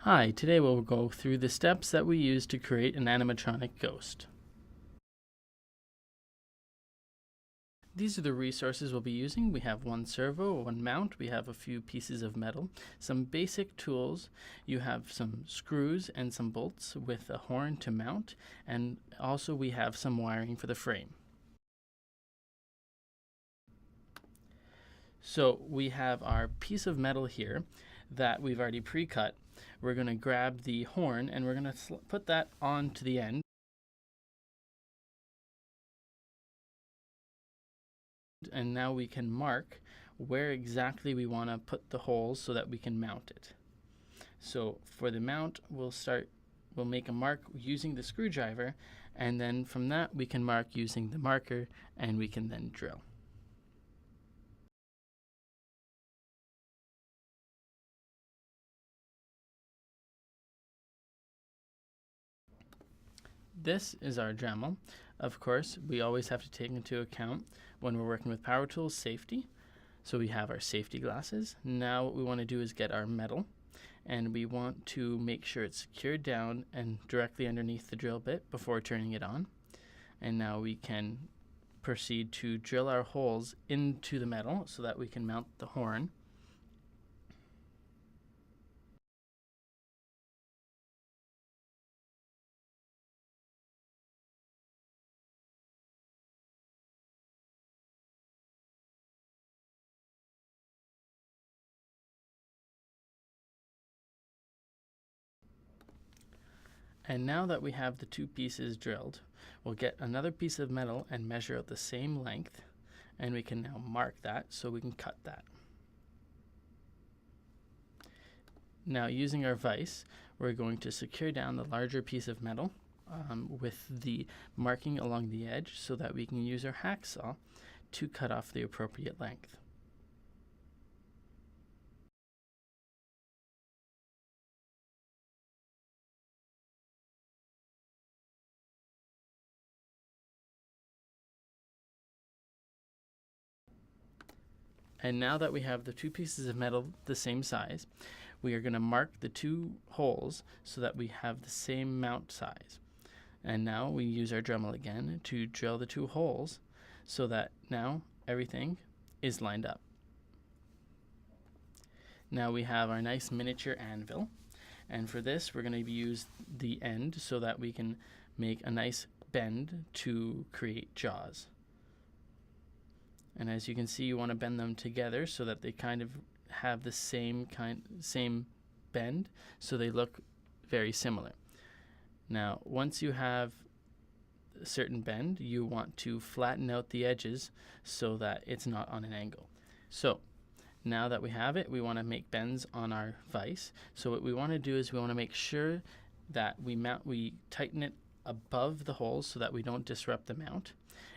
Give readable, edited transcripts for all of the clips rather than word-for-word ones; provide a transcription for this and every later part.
Hi, today we'll go through the steps that we use to create an animatronic ghost. These are the resources we'll be using. We have one servo, one mount, we have a few pieces of metal, some basic tools, you have some screws and some bolts with a horn to mount, and also we have some wiring for the frame. So we have our piece of metal here that we've already pre-cut. We're going to grab the horn and we're going to put that onto the end. And now we can mark where exactly we want to put the holes so that we can mount it. So for the mount, we'll make a mark using the screwdriver, and then from that we can mark using the marker, and we can then drill. This is our Dremel. Of course, we always have to take into account when we're working with power tools, safety. So we have our safety glasses. Now what we want to do is get our metal, and we want to make sure it's secured down and directly underneath the drill bit before turning it on. And now we can proceed to drill our holes into the metal so that we can mount the horn. And now that we have the two pieces drilled, we'll get another piece of metal and measure out the same length, and we can now mark that so we can cut that. Now using our vise, we're going to secure down the larger piece of metal with the marking along the edge so that we can use our hacksaw to cut off the appropriate length. And now that we have the two pieces of metal the same size, we are going to mark the two holes so that we have the same mount size. And now we use our Dremel again to drill the two holes so that now everything is lined up. Now we have our nice miniature anvil, and for this we're going to use the end so that we can make a nice bend to create jaws. And as you can see, you want to bend them together so that they kind of have the same bend, so they look very similar. Now, once you have a certain bend, you want to flatten out the edges so that it's not on an angle. So now that we have it, we want to make bends on our vise. So what we want to do is we want to make sure that we tighten it above the holes so that we don't disrupt the mount.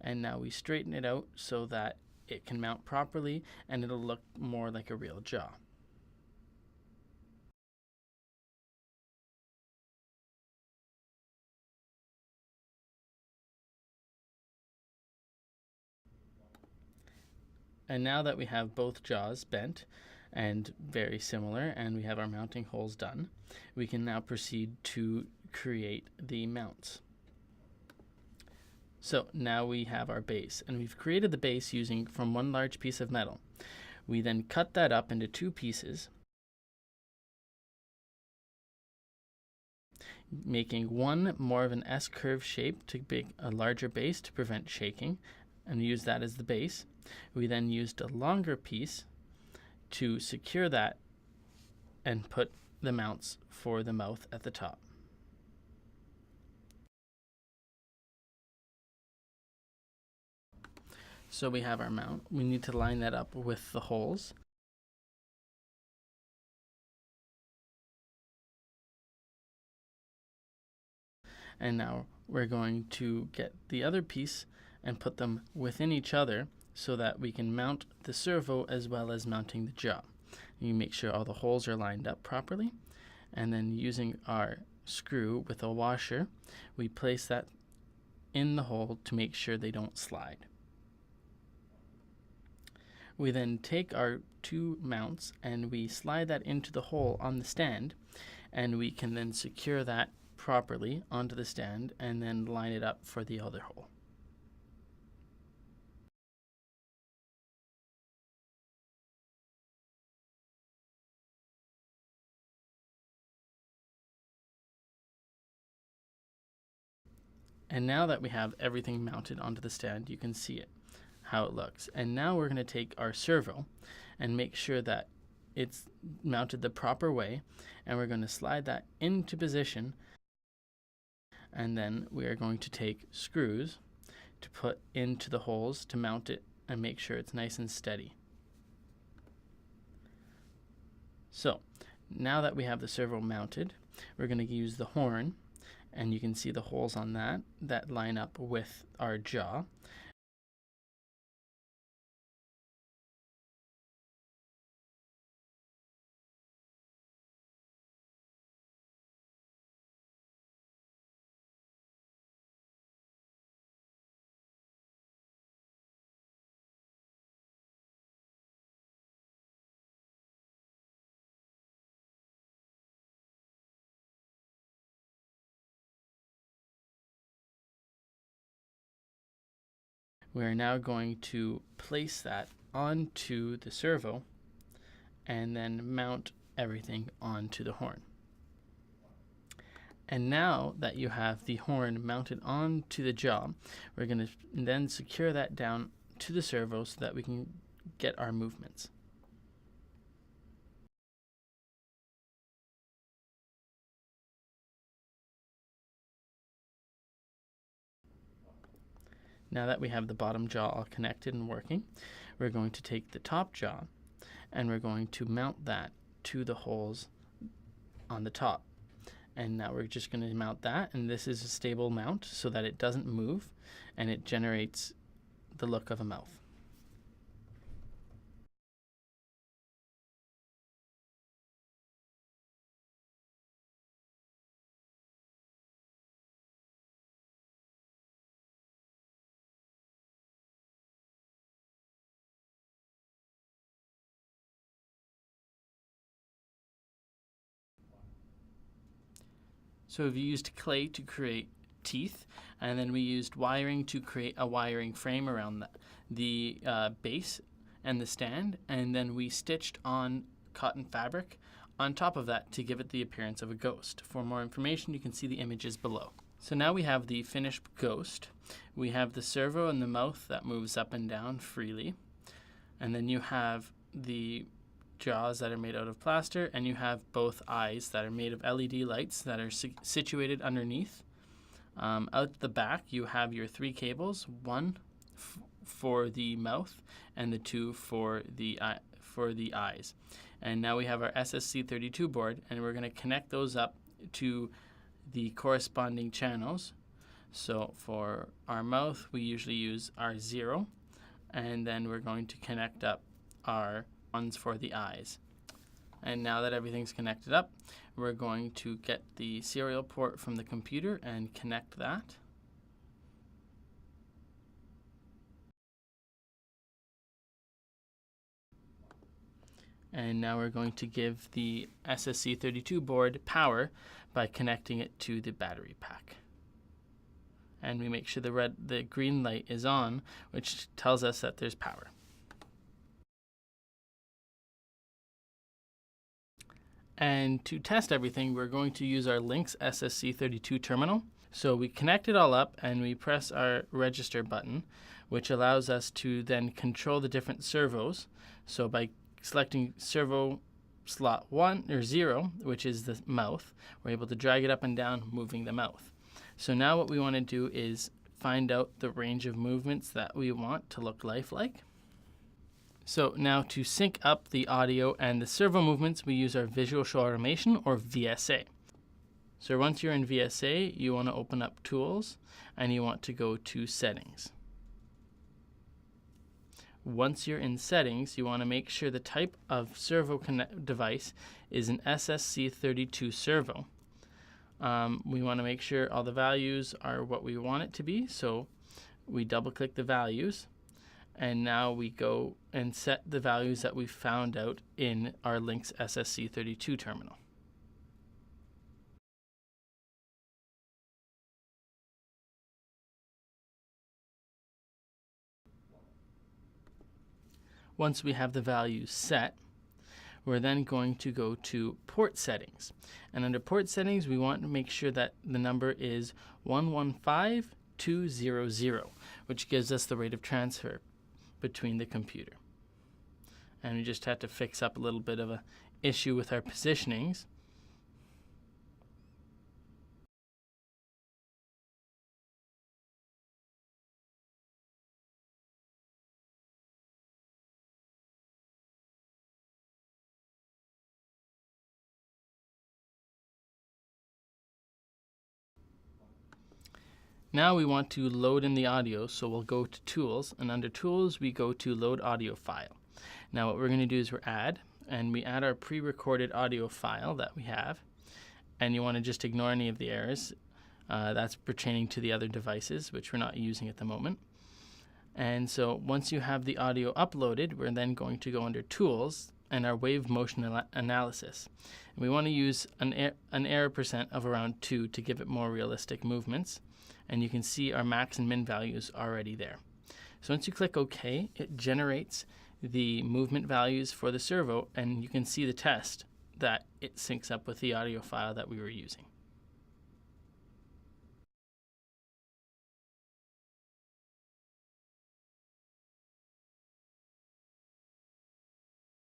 And now we straighten it out so that it can mount properly and it'll look more like a real jaw. And now that we have both jaws bent and very similar, and we have our mounting holes done, we can now proceed to create the mounts. So now we have our base, and we've created the base using from one large piece of metal. We then cut that up into two pieces, making one more of an S-curve shape to make a larger base to prevent shaking, and use that as the base. We then used a longer piece to secure that and put the mounts for the mouth at the top. So we have our mount. We need to line that up with the holes. And now we're going to get the other piece and put them within each other so that we can mount the servo as well as mounting the jaw. You make sure all the holes are lined up properly, and then using our screw with a washer, we place that in the hole to make sure they don't slide. We then take our two mounts and we slide that into the hole on the stand, and we can then secure that properly onto the stand and then line it up for the other hole. And now that we have everything mounted onto the stand, you can see it, how it looks. And now we're going to take our servo and make sure that it's mounted the proper way, and we're going to slide that into position, and then we are going to take screws to put into the holes to mount it and make sure it's nice and steady. So now that we have the servo mounted, we're going to use the horn, and you can see the holes on that line up with our jaw. We are now going to place that onto the servo and then mount everything onto the horn. And now that you have the horn mounted onto the jaw, we're going to then secure that down to the servo so that we can get our movements. Now that we have the bottom jaw all connected and working, we're going to take the top jaw and we're going to mount that to the holes on the top. And now we're just going to mount that, and this is a stable mount so that it doesn't move and it generates the look of a mouth. So we've used clay to create teeth, and then we used wiring to create a wiring frame around the base and the stand, and then we stitched on cotton fabric on top of that to give it the appearance of a ghost. For more information, you can see the images below. So now we have the finished ghost. We have the servo and the mouth that moves up and down freely, and then you have the jaws that are made out of plaster, and you have both eyes that are made of LED lights that are situated underneath. Out the back you have your three cables, one for the mouth and the two for the eyes. And now we have our SSC32 board, and we're going to connect those up to the corresponding channels. So for our mouth we usually use R0, and then we're going to connect up our ones for the eyes. And now that everything's connected up, we're going to get the serial port from the computer and connect that. And now we're going to give the SSC32 board power by connecting it to the battery pack. And we make sure the green light is on, which tells us that there's power. And to test everything, we're going to use our Lynx SSC32 terminal. So we connect it all up and we press our register button, which allows us to then control the different servos. So by selecting servo slot 1 or 0, which is the mouth, we're able to drag it up and down, moving the mouth. So now what we want to do is find out the range of movements that we want to look lifelike. So now to sync up the audio and the servo movements, we use our Visual Show Automation, or VSA. So once you're in VSA, you want to open up Tools and you want to go to Settings. Once you're in Settings, you want to make sure the type of servo device is an SSC32 servo. We want to make sure all the values are what we want it to be, so we double click the values, And now we go and set the values that we found out in our Lynx SSC32 terminal. Once we have the values set, we're then going to go to port settings. And under port settings, we want to make sure that the number is 115200, which gives us the rate of transfer between the computer. And we just had to fix up a little bit of an issue with our positionings. Now we want to load in the audio, so we'll go to Tools, and under Tools we go to Load Audio File. Now what we're going to do is we add our pre-recorded audio file that we have, and you want to just ignore any of the errors that's pertaining to the other devices, which we're not using at the moment. And so once you have the audio uploaded, we're then going to go under Tools and our Wave Motion Analysis. And we want to use an error percent of around 2 to give it more realistic movements. And you can see our max and min values already there. So once you click OK, it generates the movement values for the servo, and you can see the test that it syncs up with the audio file that we were using.